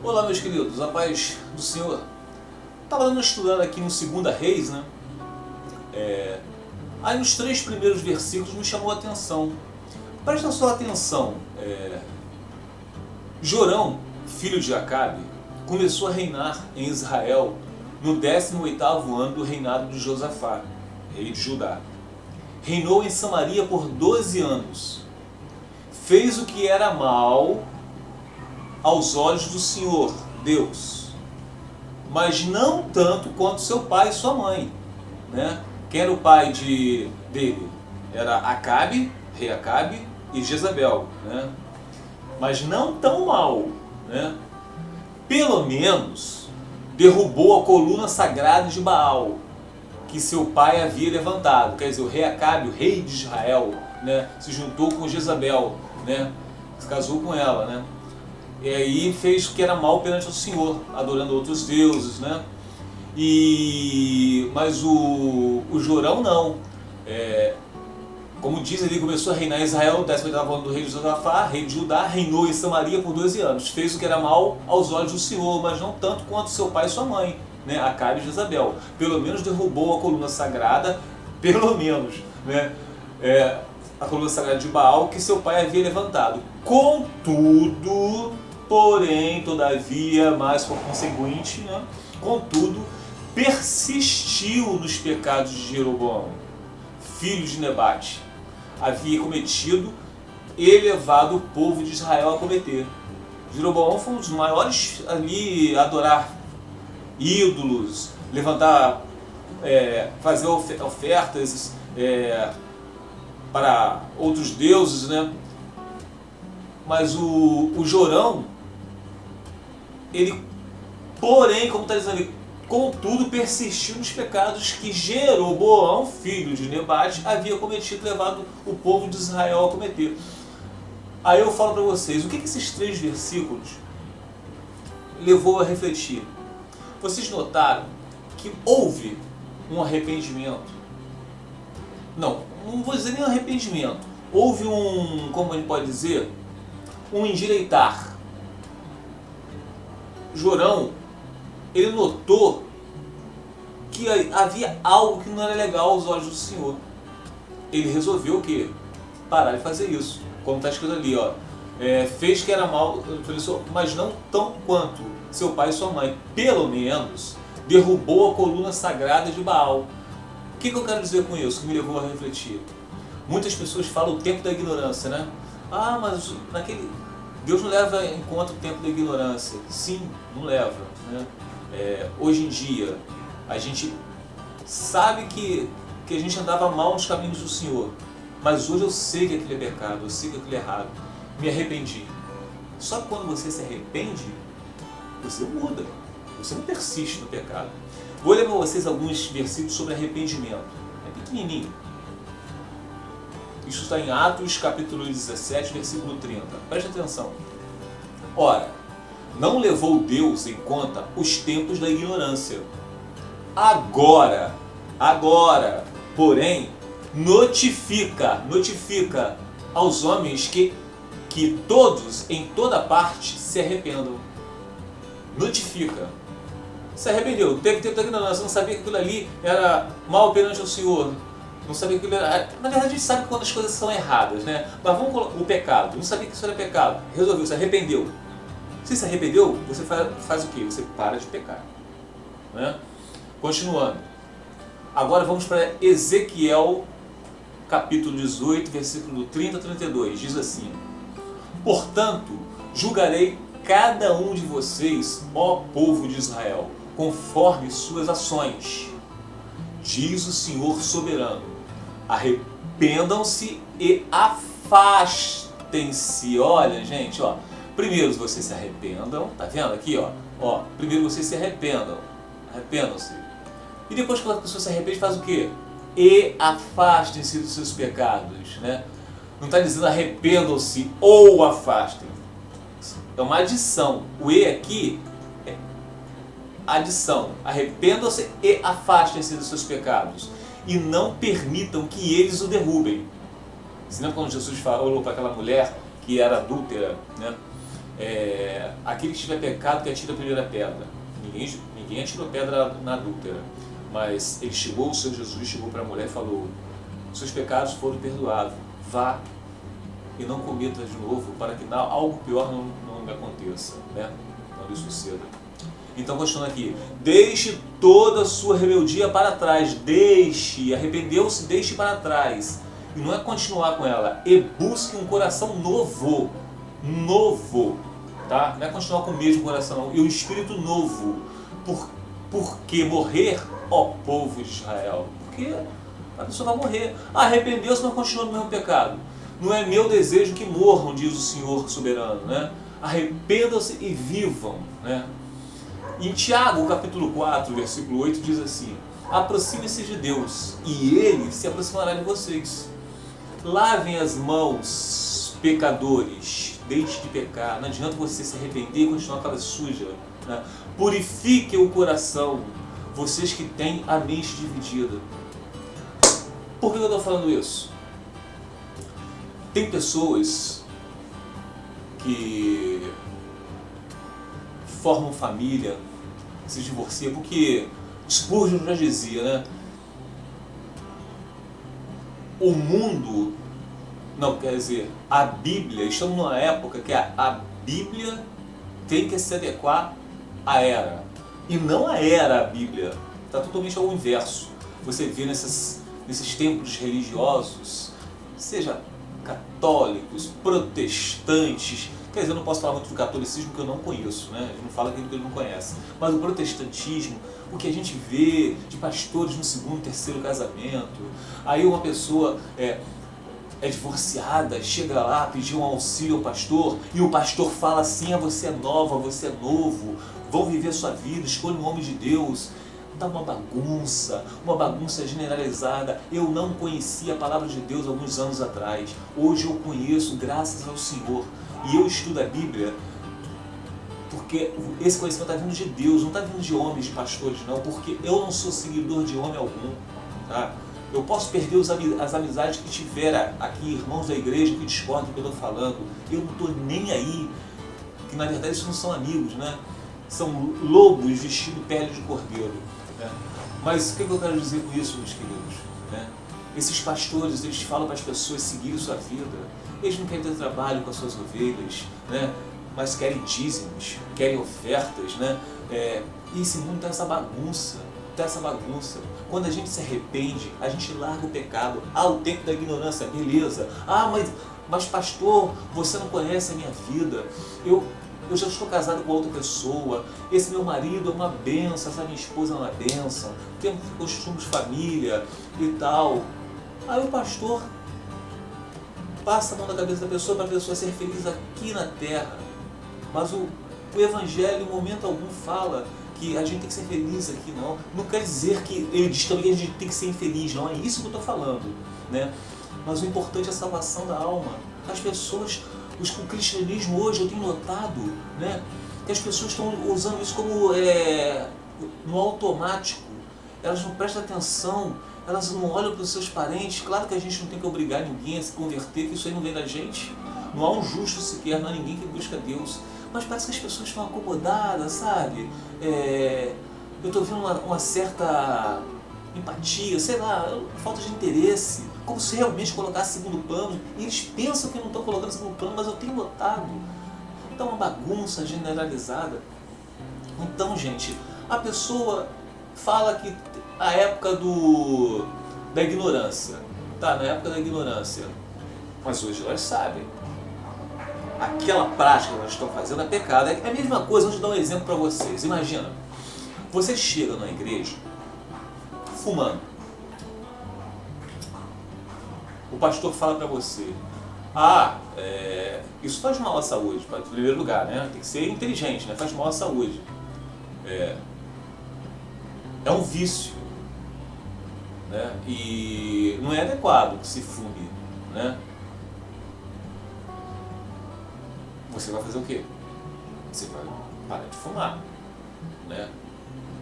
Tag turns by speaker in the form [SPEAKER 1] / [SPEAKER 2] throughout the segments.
[SPEAKER 1] Olá, meus queridos, a paz do Senhor. Estava estudando aqui no 2 Reis, né? Aí nos 3 primeiros versículos me chamou a atenção. Presta só atenção. Jorão, filho de Acabe, começou a reinar em Israel no 18º ano do reinado de Josafá, rei de Judá. Reinou em Samaria por 12 anos. Fez o que era mal aos olhos do Senhor, Deus, mas não tanto quanto seu pai e sua mãe, né? Quem era o pai dele? Era Acabe, rei Acabe, e Jezabel, né? Mas não tão mal, né? Pelo menos derrubou a coluna sagrada de Baal, que seu pai havia levantado. Quer dizer, o rei Acabe, o rei de Israel, né, se juntou com Jezabel, né, se casou com ela, né? E aí fez o que era mal perante o Senhor, adorando outros deuses, né? Mas o Jorão não. Como diz, ele começou a reinar em Israel, 18º ano do rei de Josafá, rei de Judá, reinou em Samaria por 12 anos. Fez o que era mal aos olhos do Senhor, mas não tanto quanto seu pai e sua mãe, né? Acabe e Jezabel. Pelo menos derrubou a coluna sagrada, pelo menos, né? A coluna sagrada de Baal que seu pai havia levantado. Contudo, porém, todavia, mais por conseguinte, né? Contudo, persistiu nos pecados de Jeroboão, filho de Nebate, havia cometido e levado o povo de Israel a cometer. Jeroboão foi um dos maiores ali a adorar ídolos, levantar, fazer ofertas para outros deuses, né? Mas o Jorão, ele, porém, como está dizendo ali, contudo persistiu nos pecados que Jeroboão, filho de Nebate, havia cometido, levado o povo de Israel a cometer. Aí eu falo para vocês, o que esses 3 versículos levou a refletir? Vocês notaram que houve um arrependimento? Não vou dizer nem arrependimento. Houve como a gente pode dizer, um endireitar. Jorão, ele notou que havia algo que não era legal aos olhos do Senhor. Ele resolveu o quê? Parar de fazer isso. Como está escrito ali, ó. Fez que era mal, mas não tão quanto seu pai e sua mãe. Pelo menos derrubou a coluna sagrada de Baal. O que eu quero dizer com isso? Que me levou a refletir. Muitas pessoas falam o tempo da ignorância, né? Ah, mas Deus não leva em conta o tempo da ignorância. Sim, não leva, né? Hoje em dia, a gente sabe que a gente andava mal nos caminhos do Senhor, mas hoje eu sei que aquilo é pecado, eu sei que aquilo é errado, me arrependi. Só que quando você se arrepende, você muda, você não persiste no pecado. Vou ler para vocês alguns versículos sobre arrependimento, é pequenininho. Isso está em Atos capítulo 17, versículo 30, preste atenção. Ora, não levou Deus em conta os tempos da ignorância. Agora, porém, notifica aos homens que todos, em toda parte, se arrependam. Notifica. Se arrependeu, teve tempo da ignorância, não sabia que aquilo ali era mal perante o Senhor. Não sabia que aquilo era... Na verdade, a gente sabe quando as coisas são erradas, né? Mas vamos colocar o pecado. Não sabia que isso era pecado. Resolveu, se arrependeu. Se se arrependeu, você faz o quê? Você para de pecar, né? Continuando. Agora vamos para Ezequiel, capítulo 18, versículo 30 a 32. Diz assim: portanto, julgarei cada um de vocês, ó povo de Israel, conforme suas ações. Diz o Senhor soberano: arrependam-se e afastem-se. Olha, gente, ó. Primeiro vocês se arrependam, tá vendo aqui, ó? Primeiro vocês se arrependam-se. E depois que a pessoa se arrepende, faz o quê? E afastem-se dos seus pecados, né? Não está dizendo arrependam-se ou afastem. É uma adição. O e aqui é adição. Arrependam-se e afastem-se dos seus pecados. E não permitam que eles o derrubem. Você lembra quando Jesus falou para aquela mulher que era adúltera, né? aquele que tiver pecado que atira a primeira pedra. Ninguém atirou pedra na adúltera, mas ele chegou, o Senhor Jesus chegou para a mulher e falou: seus pecados foram perdoados, vá e não cometa de novo, para que algo pior não lhe aconteça, né? Não lhe suceda. Então, continuando aqui: deixe toda a sua rebeldia para trás, arrependeu-se, deixe para trás, e não é continuar com ela, e busque um coração novo, tá? Não é continuar com o mesmo coração, e um espírito novo. Por que morrer, ó povo de Israel? Porque a pessoa vai morrer. Arrependeu-se, mas continua no mesmo pecado. Não é meu desejo que morram, diz o Senhor soberano, né? Arrependam-se e vivam, né? Em Tiago, capítulo 4, versículo 8, diz assim: aproxime-se de Deus, e Ele se aproximará de vocês. Lavem as mãos, pecadores, deixe de pecar. Não adianta você se arrepender e continuar com a cara suja, né? Purifiquem o coração, vocês que têm a mente dividida. Por que eu estou falando isso? Tem pessoas que formam família, se divorciam, porque Spurgeon já dizia, né? O mundo, não, quer dizer, a Bíblia, estamos numa época que a Bíblia tem que se adequar à era, e não a era a Bíblia, está totalmente ao inverso. Você vê nesses templos religiosos, seja católicos, protestantes, quer dizer, eu não posso falar muito do catolicismo que eu não conheço, né? Ele não fala aquilo que ele não conhece, mas o protestantismo, o que a gente vê de pastores no segundo, terceiro casamento, aí uma pessoa é divorciada, chega lá, pediu um auxílio ao pastor, e o pastor fala assim: você é nova, você é novo, vão viver a sua vida, escolha um homem de Deus. Dá uma bagunça generalizada. Eu não conhecia a palavra de Deus alguns anos atrás, hoje eu conheço graças ao Senhor, e eu estudo a Bíblia porque esse conhecimento está vindo de Deus, não está vindo de homens, de pastores, não, porque eu não sou seguidor de homem algum, tá? Eu posso perder as amizades que tiver aqui, irmãos da igreja que discordam do que eu estou falando, eu não estou nem aí, que na verdade isso não são amigos, né? São lobos vestindo pele de cordeiro, né? Mas o que eu quero dizer com isso, meus queridos, né? Esses pastores, eles falam para as pessoas seguirem sua vida, eles não querem ter trabalho com as suas ovelhas, né? Mas querem dízimos, querem ofertas, né? E esse mundo está essa bagunça. Quando a gente se arrepende, a gente larga o pecado. O tempo da ignorância, beleza. Mas pastor, você não conhece a minha vida. Eu já estou casado com outra pessoa. Esse meu marido é uma bênção, essa minha esposa é uma bênção. Temos costumes de família e tal. Aí o pastor passa a mão na cabeça da pessoa para a pessoa ser feliz aqui na terra. Mas o Evangelho, em momento algum, fala que a gente tem que ser feliz aqui, não. Não quer dizer que ele diz também que a gente tem que ser infeliz, não é isso que eu estou falando, né? Mas o importante é a salvação da alma. As pessoas, o cristianismo hoje, eu tenho notado, né, que as pessoas estão usando isso como no automático. Elas não prestam atenção, elas não olham para os seus parentes. Claro que a gente não tem que obrigar ninguém a se converter, que isso aí não vem da gente. Não há um justo sequer, não há ninguém que busca Deus. Mas parece que as pessoas estão acomodadas, sabe? Eu estou vendo uma certa empatia, sei lá, falta de interesse, como se realmente colocasse segundo plano. E eles pensam que não estão colocando segundo plano, mas eu tenho notado. Então, uma bagunça generalizada. Então, gente, a pessoa fala que a época da ignorância, tá, na época da ignorância, mas hoje elas sabem. Aquela prática que elas estão fazendo é pecado. É a mesma coisa, vou te dar um exemplo para vocês. Imagina, você chega na igreja fumando. O pastor fala para você: isso faz mal à saúde, em primeiro lugar, né? Tem que ser inteligente, né? Faz mal à saúde. É um vício, né? E não é adequado que se fume, né? Você vai fazer o quê? Você vai parar de fumar, né?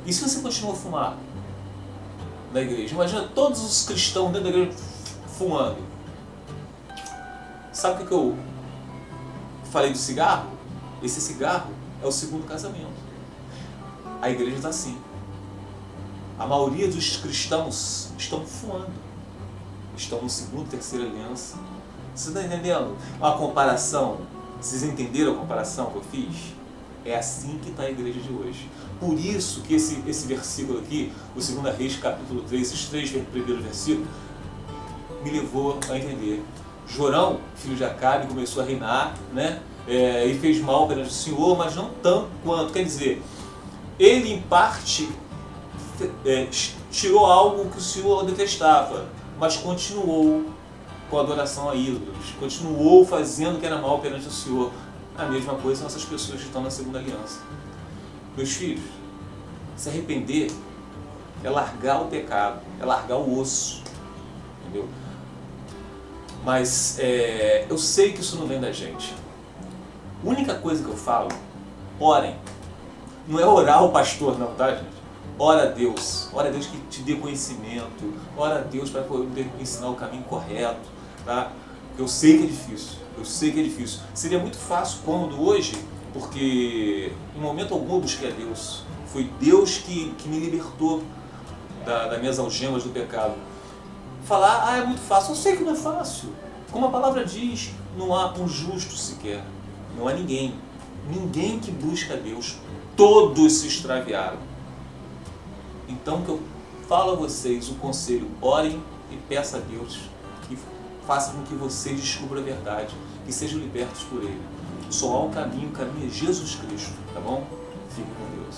[SPEAKER 1] E se você continua a fumar na igreja? Imagina todos os cristãos dentro da igreja fumando. Sabe o que eu falei do cigarro? Esse cigarro é o segundo casamento. A igreja está assim. A maioria dos cristãos estão fumando. Estão no segundo, terceira aliança. Você está entendendo? Uma comparação. Vocês entenderam a comparação que eu fiz? É assim que está a igreja de hoje. Por isso que esse versículo aqui, o 2 Reis capítulo 3, esses 3 primeiros versículos, me levou a entender. Jorão, filho de Acabe, começou a reinar, né? E fez mal perante o Senhor, mas não tanto quanto. Quer dizer, ele em parte tirou algo que o Senhor detestava, mas continuou com a adoração a ídolos, continuou fazendo o que era mal perante o Senhor. A mesma coisa são essas pessoas que estão na segunda aliança. Meus filhos, se arrepender é largar o pecado, é largar o osso, entendeu? Mas eu sei que isso não vem da gente. A única coisa que eu falo, orem. Não é orar o pastor não, tá, gente? Ora a Deus que te dê conhecimento, ora a Deus para poder ensinar o caminho correto, tá? Eu sei que é difícil, Seria muito fácil quando hoje, porque em momento algum eu busquei a Deus. Foi Deus que me libertou das minhas algemas do pecado. Falar, é muito fácil. Eu sei que não é fácil. Como a palavra diz, não há um justo sequer. Não há ninguém. Ninguém que busca a Deus. Todos se extraviaram. Então, que eu falo a vocês, o conselho, orem e peçam a Deus que faça com que vocês descubram a verdade, que sejam libertos por Ele. Só há um caminho, o caminho é Jesus Cristo, tá bom? Fique com Deus.